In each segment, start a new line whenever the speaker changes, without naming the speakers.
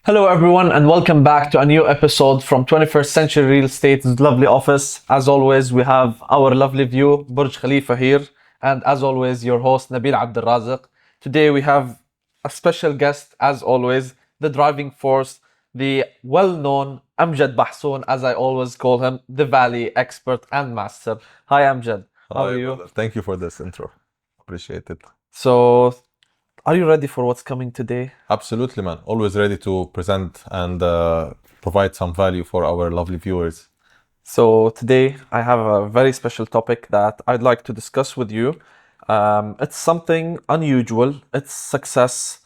Hello, everyone, and welcome back to a new episode from 21st Century Real Estate's lovely office. As always, we have our lovely view, Burj Khalifa here, and as always, your host, Nabil Abdelrazak. Today, we have a special guest, as always, the driving force, the well-known Amjad Bahsoon, as I always call him, the Valley expert and master. Hi, Amjad. How are
Hi,
you?
brother. Thank you for this intro. Appreciate it.
So, are you ready for what's coming today?
Absolutely, man. Always ready to present and provide some value for our lovely viewers.
So today I have a very special topic that I'd like to discuss with you. It's something unusual. It's success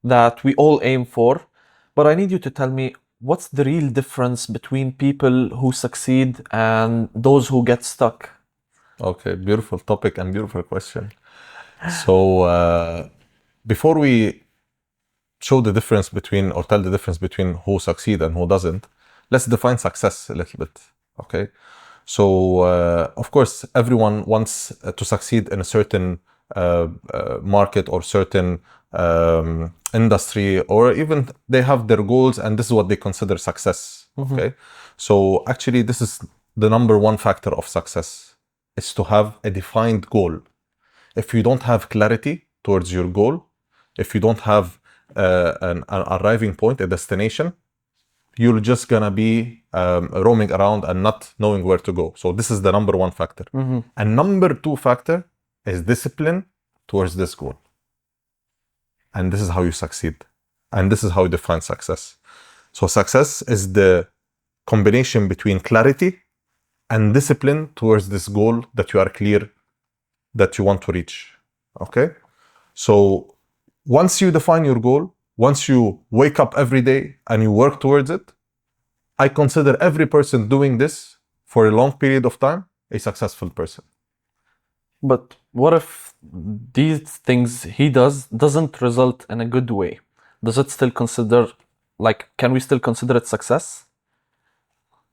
that we all aim for. But I need you to tell me what's the real difference between people who succeed and those who get stuck?
Okay, beautiful topic and beautiful question. So, before we show the difference between or tell the difference between who succeed and who doesn't, let's define success a little bit. Okay. So, of course, everyone wants to succeed in a certain market or certain industry, or even they have their goals and this is what they consider success. Okay. So, actually, this is the number one factor of success is to have a defined goal. If you don't have clarity towards your goal, if you don't have an arriving point, a destination, you're just gonna be roaming around and not knowing where to go. So this is the number one factor. And number two factor is discipline towards this goal. And this is how you succeed. And this is how you define success. So success is the combination between clarity and discipline towards this goal that you are clear that you want to reach. Okay? So once you define your goal, once you wake up every day and you work towards it, I consider every person doing this for a long period of time a successful person.
But what if these things he doesn't result in a good way? Does it still consider, can we still consider it success?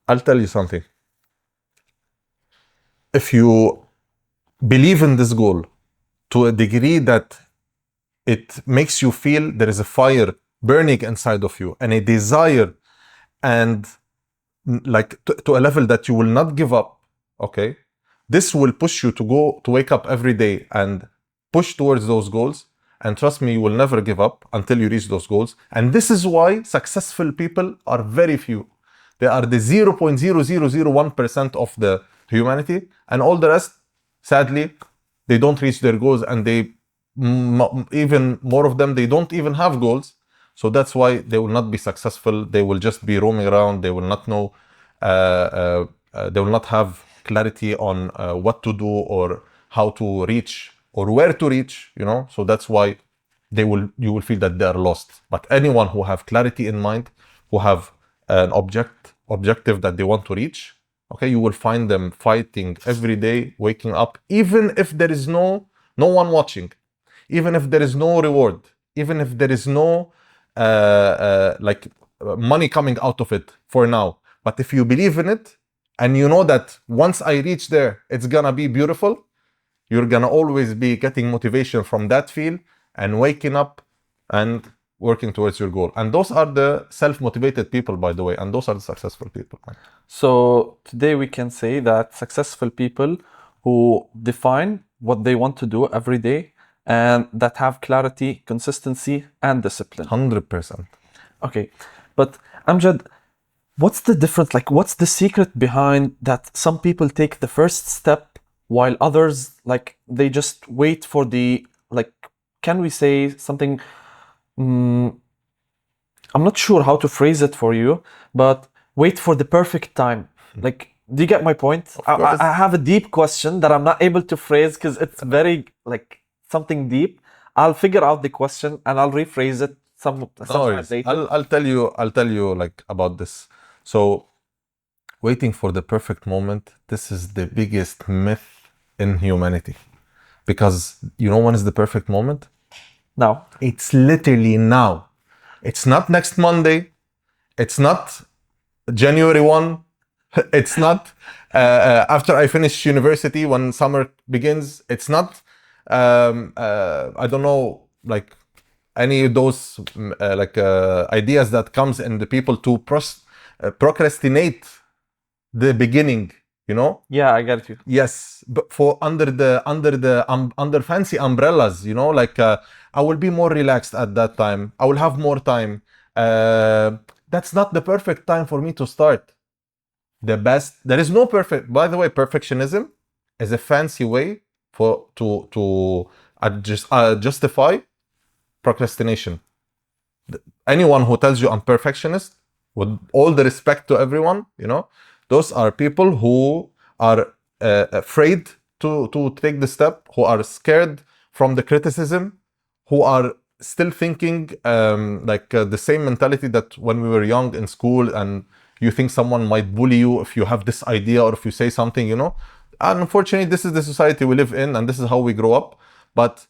I'll tell you something. If you believe in this goal to a degree that it makes you feel there is a fire burning inside of you and a desire and to a level that you will not give up, okay? This will push you to wake up every day and push towards those goals. And trust me, you will never give up until you reach those goals. And this is why successful people are very few. They are the 0.0001% of the humanity, and all the rest, sadly, they don't reach their goals, and even more of them, they don't even have goals. So that's why they will not be successful. They will just be roaming around. They will not know, they will not have clarity on what to do or how to reach or where to reach, So that's why you will feel that they are lost. But anyone who have clarity in mind, who have an objective that they want to reach, okay, you will find them fighting every day, waking up, even if there is no one watching, even if there is no reward, even if there is no money coming out of it for now. But if you believe in it and you know that once I reach there, it's gonna be beautiful, you're gonna always be getting motivation from that feel and waking up and working towards your goal. And those are the self-motivated people, by the way, and those are the successful people.
So today we can say that successful people who define what they want to do every day and that have clarity, consistency, and discipline.
100%.
Okay, but Amjad, what's the difference? What's the secret behind that some people take the first step while others, they just wait for can we say something? I'm not sure how to phrase it for you, but wait for the perfect time. Do you get my point? I have a deep question that I'm not able to phrase because it's very something deep. I'll figure out the question and I'll rephrase it sometime later.
I'll tell you about this. So waiting for the perfect moment, this is the biggest myth in humanity. Because when is the perfect moment?
Now.
It's literally now. It's not next Monday. It's not January 1. It's not after I finish university when summer begins. It's not, I don't know, any of those ideas that comes in the people to procrastinate the beginning, you know.
Yeah, I get you.
Yes, but for under fancy umbrellas, you know, like I will be more relaxed at that time. I will have more time. That's not the perfect time for me to start. The best. There is no perfect. By the way, perfectionism is a fancy way to justify procrastination. Anyone who tells you I'm perfectionist, with all the respect to everyone, you know, those are people who are afraid to take the step, who are scared from the criticism, who are still thinking the same mentality that when we were young in school, and you think someone might bully you if you have this idea or if you say something, you know. And unfortunately, this is the society we live in, and this is how we grow up. But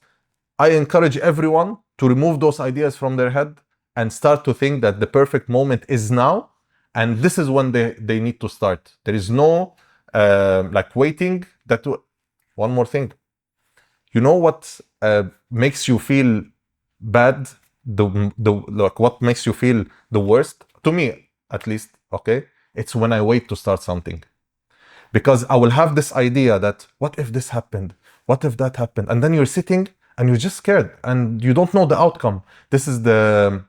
I encourage everyone to remove those ideas from their head and start to think that the perfect moment is now, and this is when they need to start. There is no waiting. One more thing. You know what makes you feel bad? What makes you feel the worst? To me, at least, okay? It's when I wait to start something. Because I will have this idea that, what if this happened? What if that happened? And then you're sitting and you're just scared and you don't know the outcome. This is the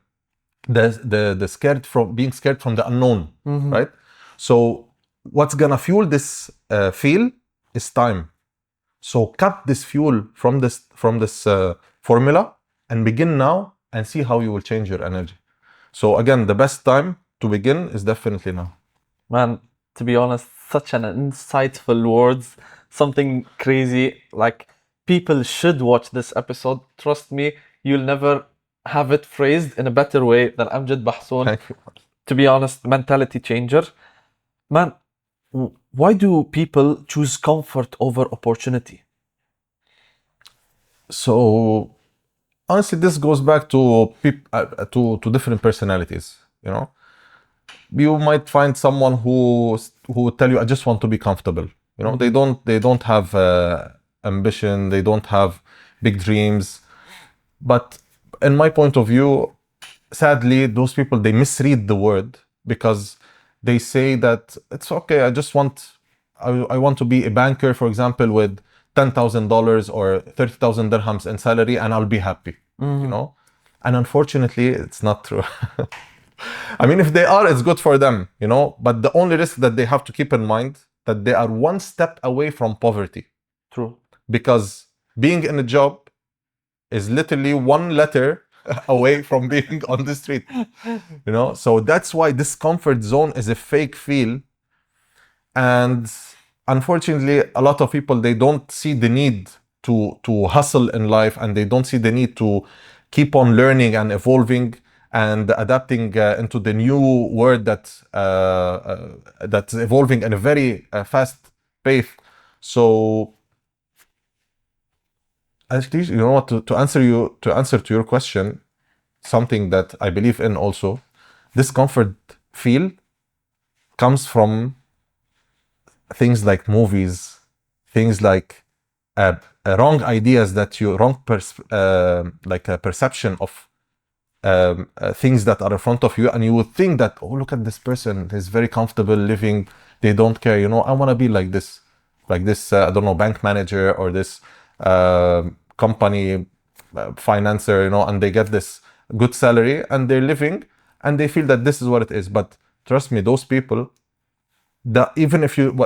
scared from being scared from the unknown, right? So what's gonna fuel this feel is time. So cut this fuel from this formula and begin now and see how you will change your energy. So again, the best time to begin is definitely now.
Man, to be honest, such an insightful words, something crazy. Like, people should watch this episode. Trust me, you'll never have it phrased in a better way than Amjad Bahsoon.
Thank you.
To be honest, mentality changer. Man, why do people choose comfort over opportunity?
So honestly, this goes back to to different personalities, you know. You might find someone who would tell you, I just want to be comfortable, you know. They don't have ambition, they don't have big dreams. But in my point of view, sadly, those people, they misread the word, because they say that it's okay, I want to be a banker, for example, with $10,000 or 30,000 dirhams in salary, and I'll be happy, you know. And unfortunately, it's not true. I mean, if they are, it's good for them, you know. But the only risk that they have to keep in mind, that they are one step away from poverty.
True.
Because being in a job is literally one letter away from being on the street, you know. So that's why this comfort zone is a fake feel. And unfortunately, a lot of people, they don't see the need to hustle in life, and they don't see the need to keep on learning and evolving and adapting into the new world that's evolving in a very fast pace. So actually, you know what, to answer to your question, something that I believe in also, this comfort feel comes from things like movies, things like wrong ideas that you a perception of things that are in front of you, and you would think that, oh, look at this person, he's very comfortable living, they don't care, you know, I want to be like this I don't know, bank manager, or this company financer, you know, and they get this good salary and they're living and they feel that this is what it is. But trust me, those people, that even if you,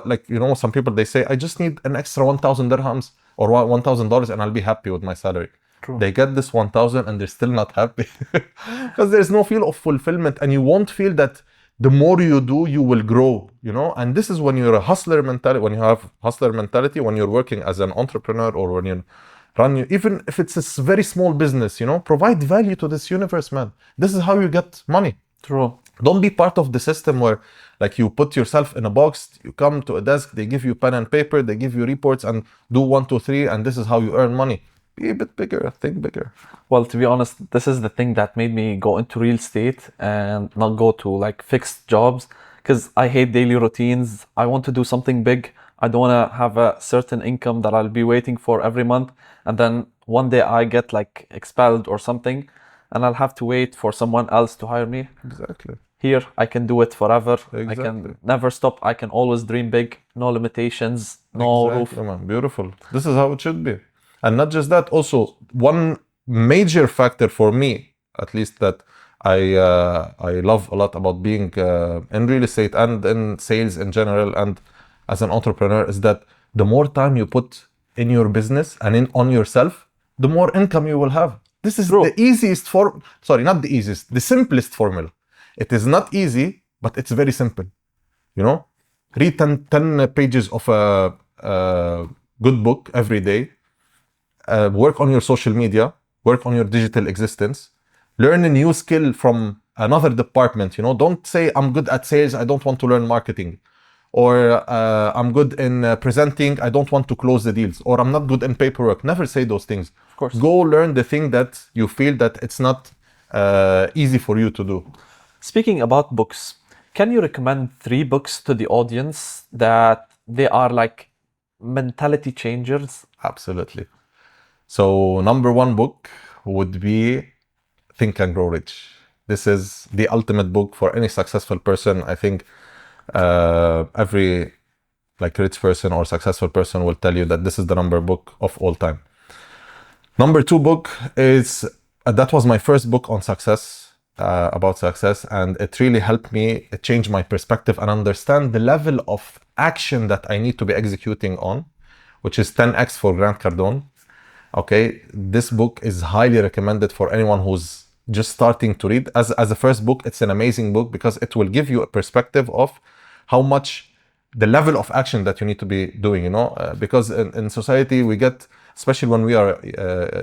some people, they say, I just need an extra 1,000 dirhams or $1,000 and I'll be happy with my salary.
True.
They get this 1,000 and they're still not happy because there's no feel of fulfillment, and you won't feel that the more you do, you will grow, you know. And this is when you're a hustler mentality, when you have hustler mentality, when you're working as an entrepreneur, or when you run, even if it's a very small business, you know, provide value to this universe, man. This is how you get money.
True.
Don't be part of the system where, like, you put yourself in a box, you come to a desk, they give you pen and paper, they give you reports, and do 1, 2, 3, and this is how you earn money. Be a bit bigger, think bigger.
Well, to be honest, this is the thing that made me go into real estate and not go to like fixed jobs, because I hate daily routines. I want to do something big. I don't want to have a certain income that I'll be waiting for every month, and then one day I get like expelled or something. and I'll have to wait for someone else to hire me.
Exactly.
Here, I can do it forever. I
Exactly.
can never stop. I can always dream big. No limitations, no roof.
Exactly, man. Beautiful. This is how it should be. And not just that, also one major factor for me, at least, that I love a lot about being in real estate and in sales in general and as an entrepreneur is that the more time you put in your business and on yourself, the more income you will have. This is
True.
the easiest not the easiest, the simplest formula. It is not easy, but it's very simple. You know, read 10 pages of a good book every day, work on your social media, work on your digital existence, learn a new skill from another department. You know, don't say I'm good at sales, I don't want to learn marketing, or I'm good in presenting, I don't want to close the deals, or I'm not good in paperwork. Never say those things.
Of course.
Go learn the thing that you feel that it's not easy for you to do.
Speaking about books, can you recommend 3 books to the audience that they are like mentality changers?
Absolutely. So number 1 book would be Think and Grow Rich. This is the ultimate book for any successful person. I think every rich person or successful person will tell you that this is the number book of all time. Number 2 book is that was my first book on success, about success, and it really helped me change my perspective and understand the level of action that I need to be executing on, which is 10X for Grant Cardone. Okay, this book is highly recommended for anyone who's just starting to read. As a first book, it's an amazing book because it will give you a perspective of how much the level of action that you need to be doing, you know, because in society we get, especially when we are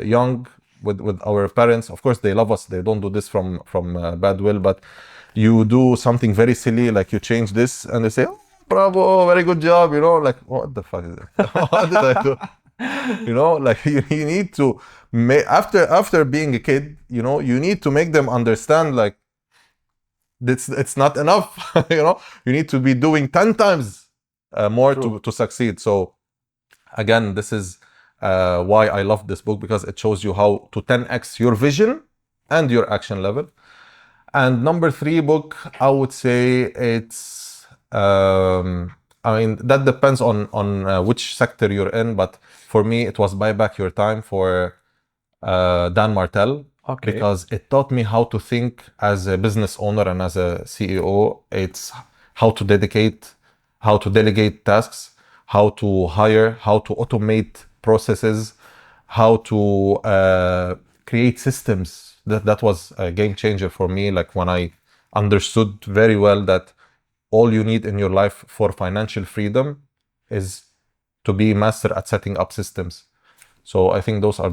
young with our parents, of course they love us, they don't do this from bad will, but you do something very silly, like you change this and they say, oh, bravo, very good job, you know, like, what the fuck is it? What did I do? You know, like you need to after being a kid, you know, you need to make them understand like it's not enough. You know, you need to be doing 10 times more to succeed. So again, this is why I love this book, because it shows you how to 10x your vision and your action level. And number 3 book, I would say it's I mean, that depends on which sector you're in, but for me, it was Buy Back Your Time for Dan Martell.
Okay.
Because it taught me how to think as a business owner and as a CEO. It's how to delegate tasks, how to hire, how to automate processes, how to create systems. That was a game changer for me. Like when I understood very well that all you need in your life for financial freedom is to be master at setting up systems. So I think those are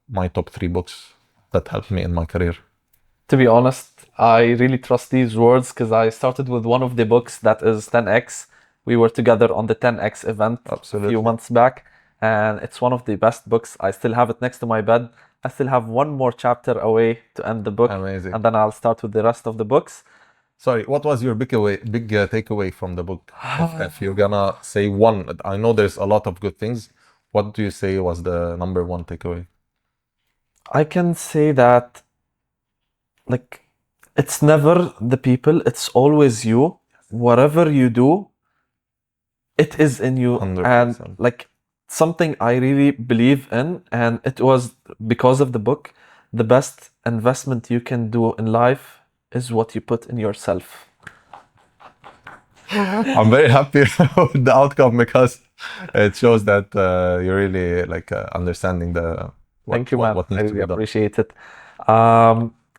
my top 3 books that helped me in my career.
To be honest, I really trust these words because I started with one of the books that is 10X. We were together on the 10X event a few months back, and it's one of the best books. I still have it next to my bed. I still have one more chapter away to end the book.
Amazing.
And then I'll start with the rest of the books.
Sorry, what was your big takeaway from the book? If you're gonna say one, I know there's a lot of good things. What do you say was the number 1 takeaway?
I can say that, like, it's never the people, it's always you. Whatever you do, it is in you.
100%.
And like something I really believe in, and it was because of the book, the best investment you can do in life is what you put in yourself.
I'm very happy with the outcome because it shows that you're really understanding
Thank you, man.
what
I
needs to
really
be done.
appreciate it.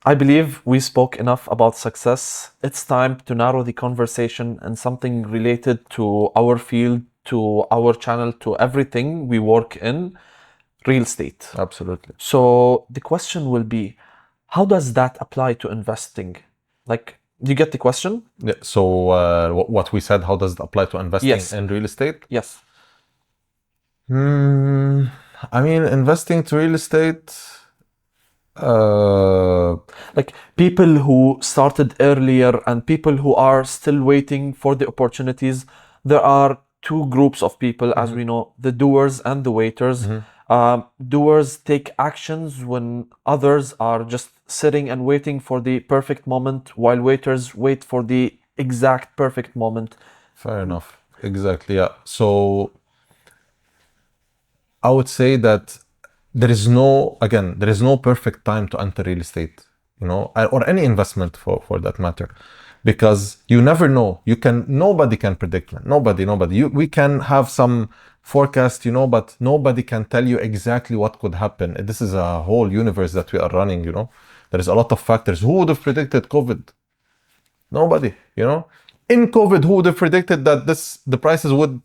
I believe we spoke enough about success. It's time to narrow the conversation and something related to our field, to our channel, to everything we work in, real estate.
Absolutely.
So the question will be, how does that apply to investing? Like, do you get the question?
Yeah, so what we said, how does it apply to investing
Yes.
in real estate?
Yes.
I mean, investing to real estate,
like people who started earlier and people who are still waiting for the opportunities. There are 2 groups of people, as we know, the doers and the waiters. Doers take actions when others are just sitting and waiting for the perfect moment, while waiters wait for the exact perfect moment.
Fair enough. Exactly. Yeah. So I would say that there is no perfect time to enter real estate, or any investment for that matter, because you never know. Nobody can predict, man. Nobody. We can have some forecast, but nobody can tell you exactly what could happen. This is a whole universe that we are running, There is a lot of factors. Who would have predicted COVID? Nobody, In COVID, who would have predicted that the prices would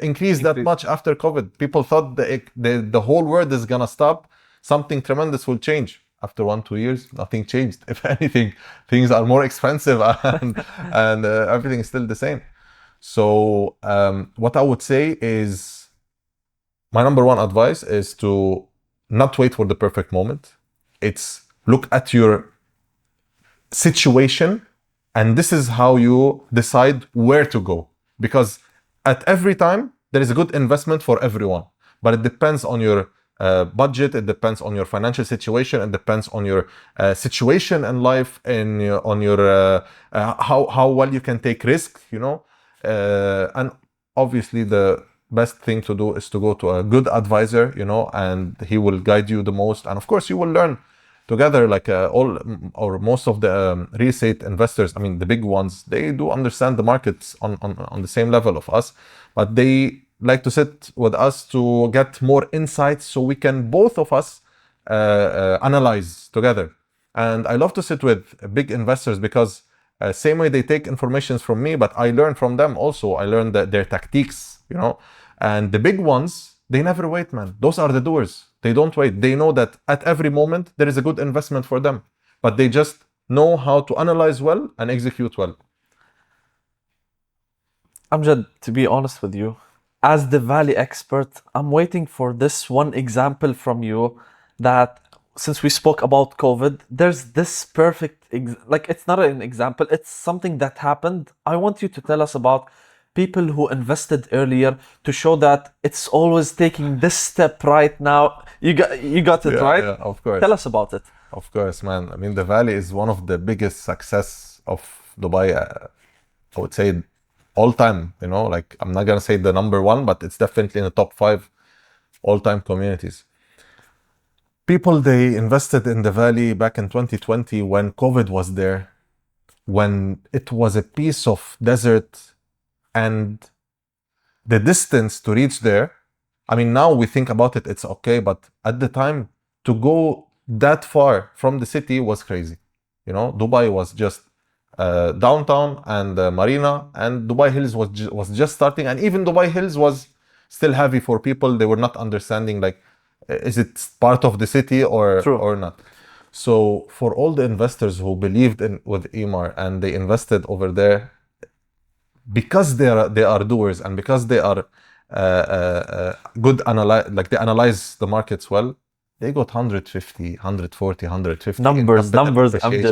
increase that much after COVID? People thought the whole world is gonna stop. Something tremendous will change. After 1-2 years, nothing changed. If anything, things are more expensive and everything is still the same. So what I would say is, my number one advice is to not wait for the perfect moment. It's look at your situation, and this is how you decide where to go, because at every time there is a good investment for everyone, but it depends on your budget, it depends on your financial situation, it depends on your situation in life, and on your how well you can take risk, and obviously the best thing to do is to go to a good advisor, and he will guide you the most, and of course you will learn together, like all or most of the real estate investors. I mean, the big ones, they do understand the markets on the same level of us, but they like to sit with us to get more insights, so we can both of us analyze together. And I love to sit with big investors, because same way they take informations from me, but I learn from them also. I learn their tactics, and the big ones, they never wait, man. Those are the doers. They don't wait. They know that at every moment there is a good investment for them, but they just know how to analyze well and execute well.
Amjad, to be honest with you, as the Valley expert, I'm waiting for this one example from you, that since we spoke about COVID, there's this perfect, like, it's not an example, it's something that happened. I want you to tell us about people who invested earlier, to show that it's always taking this step right now. You got it, right?
Yeah, of course.
Tell us about it.
Of course, man. I mean, the Valley is one of the biggest success of Dubai. I would say all time, like, I'm not gonna say the number one, but it's definitely in the top 5 all-time communities. People, they invested in the Valley back in 2020 when COVID was there, when it was a piece of desert, and the distance to reach there, I mean, now we think about it, it's okay, but at the time, to go that far from the city was crazy. Dubai was just downtown and Marina, and Dubai Hills was just starting, and even Dubai Hills was still heavy for people. They were not understanding, like, is it part of the city or not? So for all the investors who believed with Emaar and they invested over there, because they are doers, and because they are good like they analyze the markets well, they got 150, 140, 150
numbers.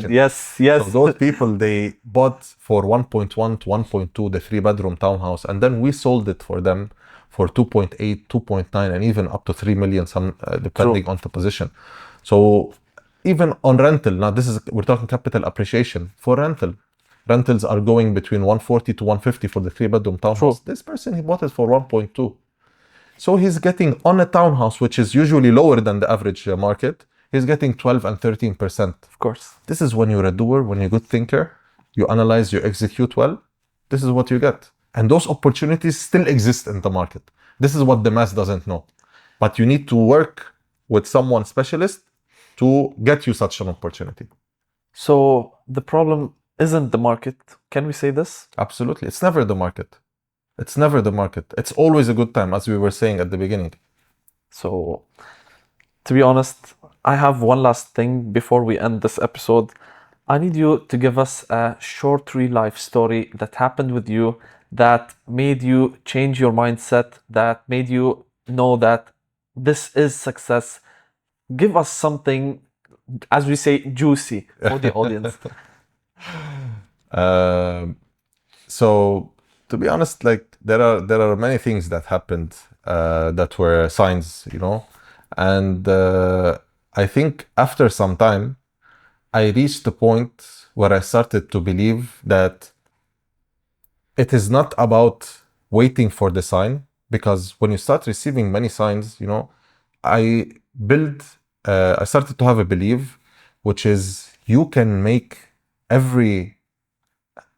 Yes.
So those people, they bought for 1.1 to 1.2 the 3-bedroom townhouse, and then we sold it for them for 2.8, 2.9, and even up to 3 million, some depending on the position. So even on rental, now we're talking capital appreciation. For rentals are going between 140 to 150 for the 3-bedroom townhouse. This person, he bought it for 1.2. So he's getting, on a townhouse, which is usually lower than the average market, he's getting 12 and 13%.
Of course.
This is when you're a doer, when you're a good thinker, you analyze, you execute well, this is what you get. And those opportunities still exist in the market. This is what the mass doesn't know. But you need to work with someone specialist to get you such an opportunity.
So the problem isn't the market. Can we say this?
Absolutely. It's never the market. It's never the market. It's always a good time, as we were saying at the beginning.
So, to be honest, I have one last thing before we end this episode. I need you to give us a short real life story that happened with you, that made you change your mindset, that made you know that this is success. Give us something, as we say, juicy for the audience.
So to be honest, like there are many things that happened that were signs, you know, and I think after some time, I reached the point where I started to believe that it is not about waiting for the sign, because when you start receiving many signs, you know, I started to have a belief, which is you can make every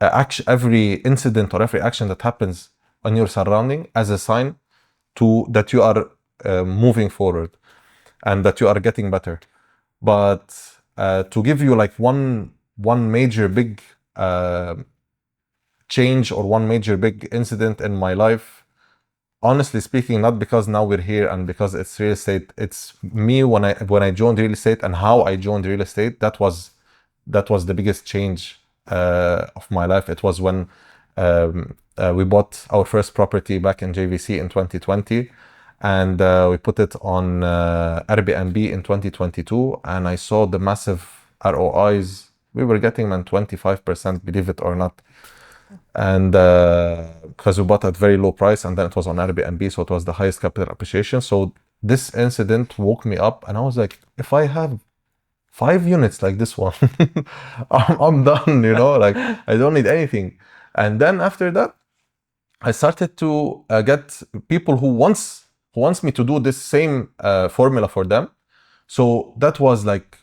action, every incident or every action that happens on your surrounding as a sign to that you are moving forward and that you are getting better. But to give you like one major big change or one major big incident in my life, honestly speaking, not because now we're here and because it's real estate, it's me when I joined real estate and how I joined real estate. That was the biggest change of my life. It was when we bought our first property back in JVC in 2020, and we put it on Airbnb in 2022, and I saw the massive ROIs we were getting, man, 25%, believe it or not. And because we bought at very low price, and then it was on Airbnb, so it was the highest capital appreciation. So this incident woke me up, and I was like, if I have 5 units like this one, I'm done, you know, like I don't need anything. And then after that, I started to get people who wants me to do this same formula for them. So that was like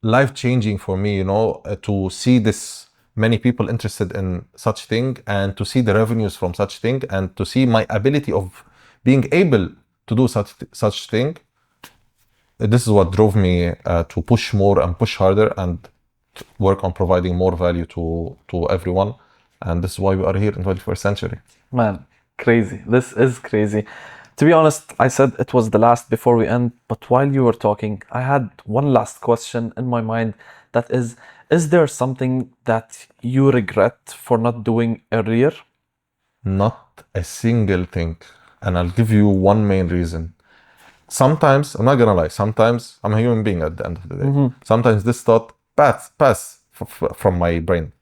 life-changing for me, you know, to see this many people interested in such thing, and to see the revenues from such thing, and to see my ability of being able to do such thing. This is what drove me to push more and push harder and to work on providing more value to everyone. And this is why we are here in 21st century.
Man, crazy. This is crazy. To be honest, I said it was the last before we end, but while you were talking, I had one last question in my mind. That is there something that you regret for not doing earlier?
Not a single thing. And I'll give you one main reason. Sometimes, I'm not gonna lie, sometimes I'm a human being at the end of the day. Sometimes this thought pass from my brain,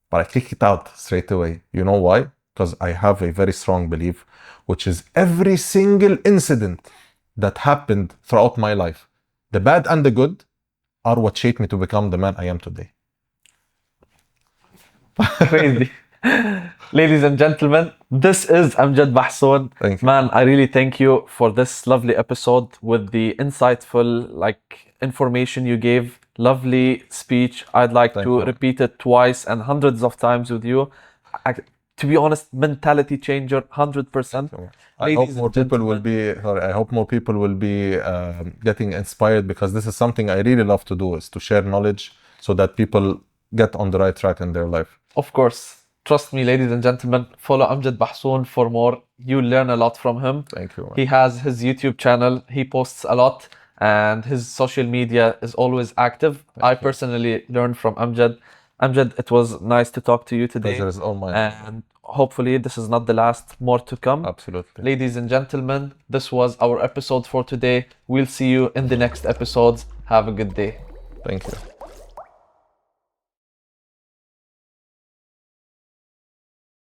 but I kick it out straight away. You know why? Because I have a very strong belief, which is every single incident that happened throughout my life, the bad and the good, are what shaped me to become the man I am today.
Crazy. Ladies and gentlemen, this is Amjad Bahsoon.
Thank you.
Man, I really thank you for this lovely episode with the insightful information you gave. Lovely speech. I'd like
Thank
to
you.
repeat it twice and hundreds of times with you. To be honest, mentality changer, 100%.
I hope more people will be. I hope more people will be getting inspired, because this is something I really love to do: is to share knowledge so that people get on the right track in their life.
Of course. Trust me, ladies and gentlemen, follow Amjad Bahsoon for more. You'll learn a lot from him.
Thank you, man.
He has his YouTube channel. He posts a lot, and his social media is always active. I personally learned from Amjad. Amjad, it was nice to talk to you today.
Pleasure is all mine.
And hopefully this is not the last, more to come.
Absolutely.
Ladies and gentlemen, this was our episode for today. We'll see you in the next episodes. Have a good day.
Thank you.